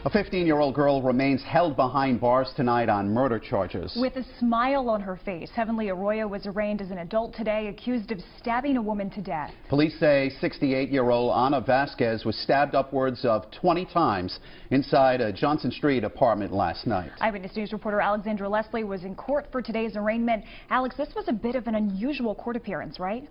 A 15-year-old girl remains held behind bars tonight on murder charges. With a smile on her face, Heavenly Arroyo was arraigned as an adult today, accused of stabbing a woman to death. Police say 68-year-old Ana Vasquez was stabbed upwards of 20 times inside a Johnson Street apartment last night. Eyewitness News reporter Alexandra Leslie was in court for today's arraignment. Alex, this was a bit of an unusual court appearance, right?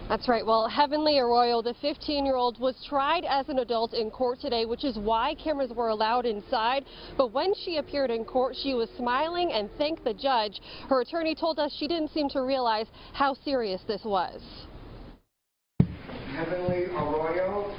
That's right. Well, Heavenly Arroyo, the 15-year-old, was tried as an adult in court today, which is why cameras were allowed inside. But when she appeared in court, she was smiling and thanked the judge. Her attorney told us she didn't seem to realize how serious this was. Heavenly Arroyo.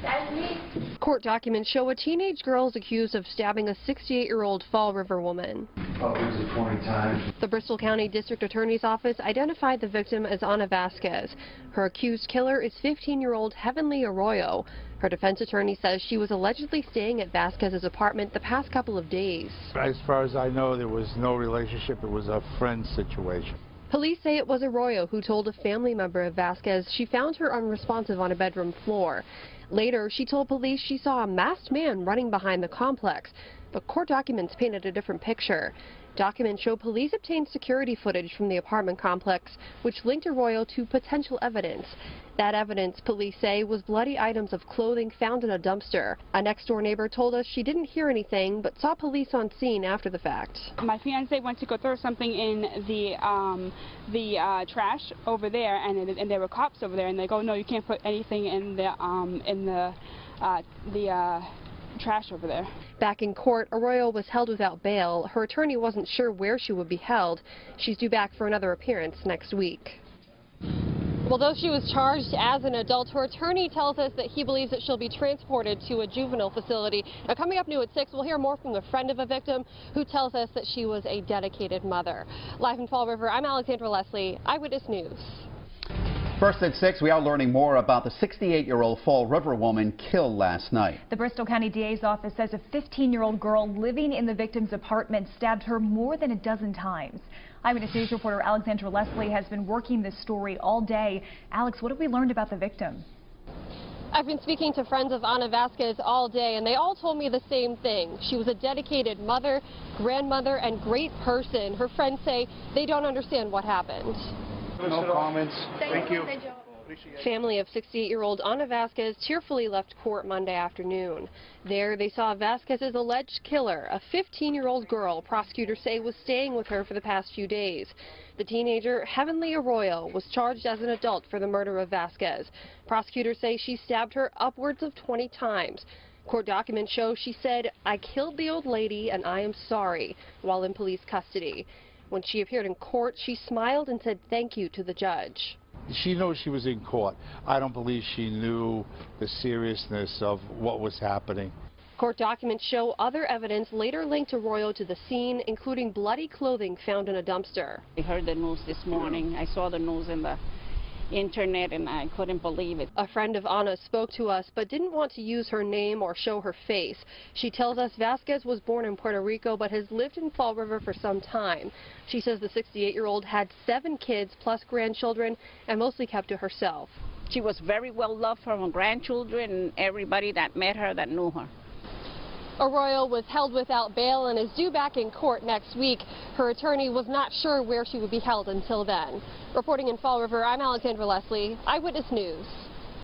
That's me. Court documents show a teenage girl is accused of stabbing a 68-year-old Fall River woman. Upwards of 20 times. The Bristol County District Attorney's Office identified the victim as Ana Vasquez. Her accused killer is 15-year-old Heavenly Arroyo. Her defense attorney says she was allegedly staying at Vasquez's apartment the past couple of days. As far as I know, there was no relationship. It was a friend situation. Police say it was Arroyo who told a family member of Vasquez she found her unresponsive on a bedroom floor. Later, she told police she saw a masked man running behind the complex, but court documents painted a different picture. Documents show police obtained security footage from the apartment complex, which linked Arroyo to potential evidence. That evidence, police say, was bloody items of clothing found in a dumpster. A next-door neighbor told us she didn't hear anything, but saw police on scene after the fact. My fiance went to go throw something in the trash over there, and there were cops over there, and they go, no, you can't put anything in the trash over there. Back in court, Arroyo was held without bail. Her attorney wasn't sure where she would be held. She's due back for another appearance next week. Well, though she was charged as an adult, her attorney tells us that he believes that she'll be transported to a juvenile facility. Now, coming up new at 6, we'll hear more from a friend of a victim who tells us that she was a dedicated mother. Live in Fall River, I'm Alexandra Leslie, Eyewitness News. First at 6, we are learning more about the 68-year-old Fall River woman killed last night. The Bristol County DA's office says a 15-year-old girl living in the victim's apartment stabbed her more than a dozen times. Eyewitness News reporter Alexandra Leslie has been working this story all day. Alex, what have we learned about the victim? I've been speaking to friends of Ana Vasquez all day, and they all told me the same thing. She was a dedicated mother, grandmother, and great person. Her friends say they don't understand what happened. No comments. Thank you. Family of 68-year-old Ana Vasquez tearfully left court Monday afternoon. There, they saw Vasquez's alleged killer, a 15-year-old girl prosecutors say was staying with her for the past few days. The teenager, Heavenly Arroyo, was charged as an adult for the murder of Vasquez. Prosecutors say she stabbed her upwards of 20 times. Court documents show she said, "I killed the old lady and I am sorry," while in police custody. When she appeared in court, she smiled and said thank you to the judge. She knows she was in court. I don't believe she knew the seriousness of what was happening. Court documents show other evidence later linked Arroyo to the scene, including bloody clothing found in a dumpster. I heard the news this morning. I saw the news in the internet and I couldn't believe it. A friend of Ana spoke to us but didn't want to use her name or show her face. She tells us Vasquez was born in Puerto Rico but has lived in Fall River for some time. She says the 68-year-old had 7 kids plus grandchildren and mostly kept to herself. She was very well loved from her grandchildren and everybody that met her that knew her. Arroyo was held without bail and is due back in court next week. Her attorney was not sure where she would be held until then. Reporting in Fall River, I'm Alexandra Leslie, Eyewitness News.